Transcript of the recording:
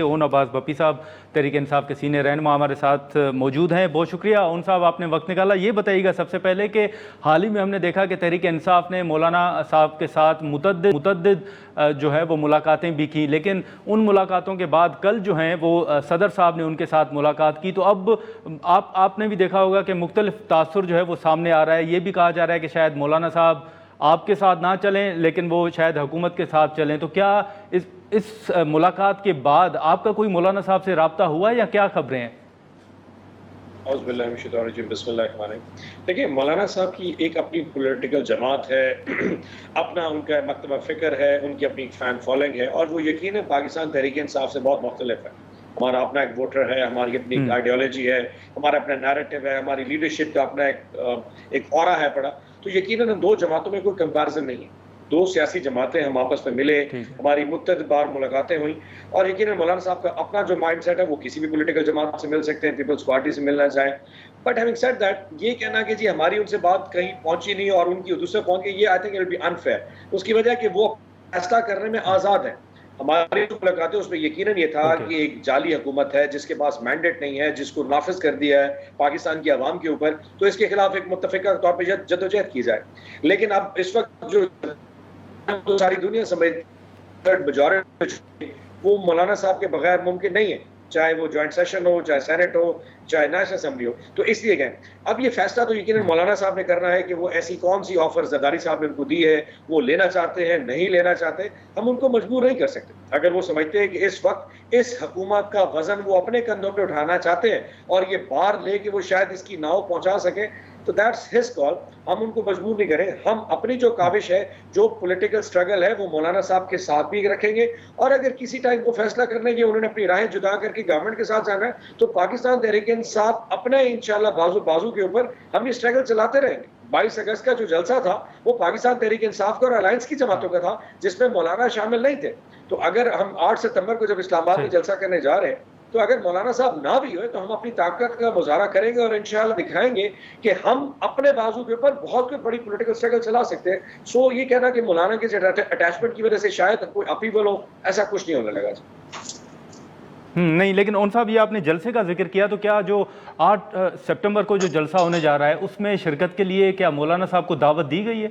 اون عباس بپی صاحب تحریک انصاف کے سینئر رہنما ہمارے ساتھ موجود ہیں. بہت شکریہ اون صاحب، آپ نے وقت نکالا. یہ بتائیے گا سب سے پہلے کہ حال ہی میں ہم نے دیکھا کہ تحریک انصاف نے مولانا صاحب کے ساتھ متعدد جو ہے وہ ملاقاتیں بھی کی، لیکن ان ملاقاتوں کے بعد کل جو ہیں وہ صدر صاحب نے ان کے ساتھ ملاقات کی. تو اب آپ نے بھی دیکھا ہوگا کہ مختلف تاثر جو ہے وہ سامنے آ رہا ہے. یہ بھی کہا جا رہا ہے کہ شاید مولانا صاحب آپ کے ساتھ نہ چلیں لیکن وہ شاید حکومت کے ساتھ چلیں. تو کیا اس ملاقات کے بعد آپ کا کوئی مولانا صاحب سے رابطہ ہوا یا کیا خبریں ہیں؟ اعوذ باللہ من الشیطان الرجیم، بسم اللہ الرحمن الرحیم. دیکھیں، مولانا صاحب کی ایک اپنی پولیٹیکل جماعت ہے، اپنا ان کا مکتبہ فکر ہے، ان کی اپنی فین فالوئنگ ہے، اور وہ یقیناً پاکستان تحریک انصاف سے بہت مختلف ہے. ہمارا اپنا ایک ووٹر ہے، ہماری اپنی آئیڈیالوجی ہے، ہمارا اپنا نیریٹو ہے، ہماری لیڈرشپ کا اپنا ایک اورا ہے پڑا. تو یقیناً ان دو جماعتوں میں کوئی کمپیرزن نہیں ہے. دو سیاسی جماعتیں ہم آپس میں ملے، ہماری متعدد بار ملاقاتیں ہوئیں، اور یقیناً مولانا صاحب کا اپنا جو مائنڈ سیٹ ہے وہ کسی بھی پولیٹیکل جماعت سے مل سکتے ہیں، پیپلز پارٹی سے ملنا چاہیں. بٹ ہیونگ سیڈ دیٹ، یہ کہنا کہ جی ہماری ان سے بات کہیں پہنچی نہیں اور ان کی دوسرے پہنچ گئی، یہ I think it will be unfair. اس کی وجہ کہ وہ فیصلہ کرنے میں آزاد ہیں. ہماری جو ملاقاتیں اس میں یقیناً یہ تھا کہ ایک جعلی حکومت ہے جس کے پاس مینڈیٹ نہیں ہے، جس کو نافذ کر دیا ہے پاکستان کی عوام کے اوپر، تو اس کے خلاف ایک متفقہ طور پہ جدوجہد کی جائے. لیکن اب اس وقت جو ساری دنیا سمجھ میجورٹی وہ مولانا صاحب کے بغیر ممکن نہیں ہے، چاہے وہ جوائنٹ سیشن ہو، چاہے سینٹ ہو، چاہے نیشنل اسمبلی ہو. تو اس لیے گئے. اب یہ فیصلہ تو یقیناً مولانا صاحب نے کرنا ہے کہ وہ ایسی کون سی آفر زرداری صاحب نے ان کو دی ہے، وہ لینا چاہتے ہیں نہیں لینا چاہتے. ہم ان کو مجبور نہیں کر سکتے. اگر وہ سمجھتے ہیں کہ اس وقت اس حکومت کا وزن وہ اپنے کندھوں پہ اٹھانا چاہتے ہیں اور یہ بار لے کے وہ شاید اس کی ناؤ پہنچا سکیں، تو دیٹس ہز کال. ہم ان کو مجبور نہیں کریں. ہم اپنی جو کاوش ہے، جو پولیٹیکل سٹرگل ہے، وہ مولانا صاحب کے ساتھ بھی رکھیں گے. اور اگر کسی ٹائم کو فیصلہ کرنے کے انہوں نے اپنی راہیں جدا کر کے گورنمنٹ کے ساتھ جانا ہے، تو پاکستان تحریک انصاف اپنے انشاءاللہ بازو کے اوپر ہم یہ سٹرگل چلاتے رہیں گے. 22 اگست کا جو جلسہ تھا وہ پاکستان تحریک انصاف کا اور الائنس کی جماعتوں کا تھا، جس میں مولانا شامل نہیں تھے. تو اگر ہم 8 ستمبر کو جب اسلام آباد میں جلسہ کرنے جا رہے ہیں، تو اگر مولانا صاحب نہ بھی ہوئے تو ہم اپنی طاقت کا مظاہرہ کریں گے اور انشاءاللہ دکھائیں گے کہ ہم اپنے بازو کے اوپر بہت کوئی بڑی پولیٹیکل سٹرگل چلا سکتے ہیں. سو یہ کہنا کہ مولانا کے اٹیچمنٹ کی وجہ سے شاید کوئی اپیول ہو، ایسا کچھ نہیں ہونے لگا. نہیں، لیکن اون صاحب یہ آپ نے جلسے کا ذکر کیا، تو کیا جو 8 سپٹمبر کو جو جلسہ ہونے جا رہا ہے اس میں شرکت کے لیے کیا مولانا صاحب کو دعوت دی گئی ہے؟